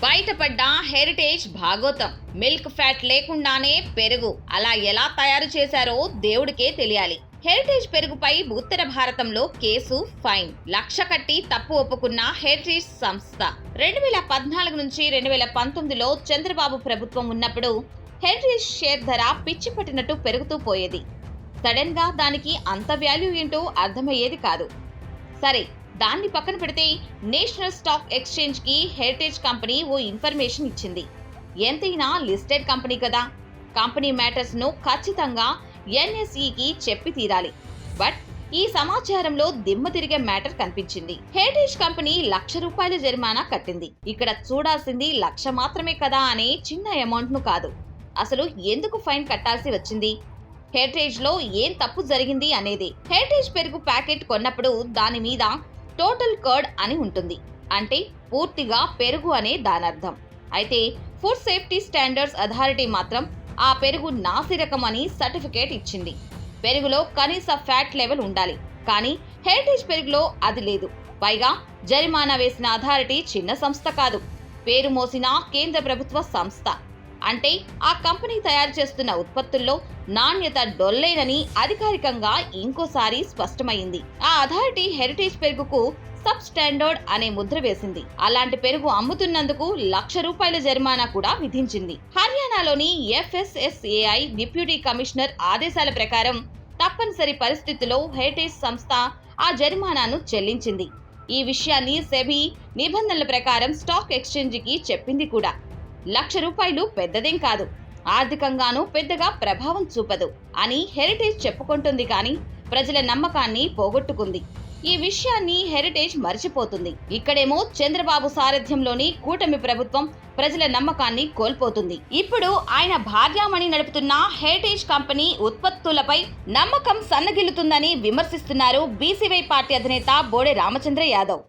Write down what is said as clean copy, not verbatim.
బయటపడ్డ heritage భాగోతం. Milk fat లేకుండానే పెరుగు అలా ఎలా తయారు చేశారో దేవుడికే తెలియాలి. హెరిటేజ్ పెరుగుపై ఉత్తర భారతంలో కేసు, ఫైన్. 1,00,000 కట్టి తప్పు ఒప్పుకున్న హెరిటేజ్ సంస్థ. 2014 నుంచి 2019లో చంద్రబాబు ప్రభుత్వం ఉన్నప్పుడు హెరిటేజ్ షేర్ ధర పిచ్చి పట్టినట్టు పెరుగుతూ పోయేది. సడన్ గా దానికి అంత వాల్యూ ఏంటో అర్థమయ్యేది కాదు. సరే, దాన్ని పక్కన పెడితే నేషనల్ స్టాక్ ఎక్స్చేంజ్ కి హెరిటేజ్ కంపెనీ ఓ ఇన్ఫర్మేషన్ ఇచ్చింది. ఎంతైనా లిస్టెడ్ కంపెనీ కదా, కంపెనీ మ్యాటర్స్ ను ఖచ్చితంగా ఎన్ఎస్ఈకి చెప్పి తీరాలి. బట్ ఈ సమాచారంలో దిమ్మ తిరిగే మ్యాటర్ కనిపించింది. హెరిటేజ్ కంపెనీ ₹1,00,000 జరిమానా కట్టింది. ఇక్కడ చూడాల్సింది 1,00,000 మాత్రమే కదా అనే చిన్న అమౌంట్ ను కాదు, అసలు ఎందుకు ఫైన్ కట్టాల్సి వచ్చింది, హెరిటేజ్ లో ఏం తప్పు జరిగింది అనేది. హెరిటేజ్ పెరుగు ప్యాకెట్ కొన్నప్పుడు దాని మీద టోటల్ కర్డ్ అని ఉంటుంది, అంటే పూర్తిగా పెరుగు అనే దానర్థం. అయితే ఫుడ్ సేఫ్టీ స్టాండర్డ్స్ అథారిటీ మాత్రం ఆ పెరుగు నాసిరకం అని సర్టిఫికేట్ ఇచ్చింది. పెరుగులో కనీస ఫ్యాట్ లెవెల్ ఉండాలి, కానీ హెరిటేజ్ పెరుగులో అది లేదు. పైగా జరిమానా వేసిన అథారిటీ చిన్న సంస్థ కాదు, పేరు మోసిన కేంద్ర ప్రభుత్వ సంస్థ. అంటే ఆ కంపెనీ తయారు చేస్తున్న ఉత్పత్తుల్లో నాణ్యత డొల్లేనని అధికారికంగా ఇంకోసారి స్పష్టమైంది. ఆ అథారిటీ హెరిటేజ్ పెరుగుకు సబ్ స్టాండర్డ్ అనే ముద్ర వేసింది. అలాంటి పెరుగు అమ్ముతున్నందుకు ₹1,00,000 జరిమానా కూడా విధించింది. హర్యానాలోని FSSAI డిప్యూటీ కమిషనర్ ఆదేశాల ప్రకారం తప్పనిసరి పరిస్థితుల్లో హెరిటేజ్ సంస్థ ఆ జరిమానాను చెల్లించింది. ఈ విషయాన్ని సెబీ నిబంధనల ప్రకారం స్టాక్ ఎక్స్చేంజికి చెప్పింది కూడా. ₹1,00,000 పెద్దదేం కాదు, ఆర్థికంగానూ పెద్దగా ప్రభావం చూపదు అని హెరిటేజ్ చెప్పుకుంటుంది, కానీ ప్రజల నమ్మకాన్ని పోగొట్టుకుంది. ఈ విషయాన్ని హెరిటేజ్ మర్చిపోతుంది. ఇక్కడేమో చంద్రబాబు సారథ్యంలోని కూటమి ప్రభుత్వం ప్రజల నమ్మకాన్ని కోల్పోతుంది. ఇప్పుడు ఆయన భార్యామణి నడుపుతున్న హెరిటేజ్ కంపెనీ ఉత్పత్తులపై నమ్మకం సన్నగిల్లుతుందని విమర్శిస్తున్నారు బీసీవై పార్టీ అధినేత బోడే రామచంద్ర యాదవ్.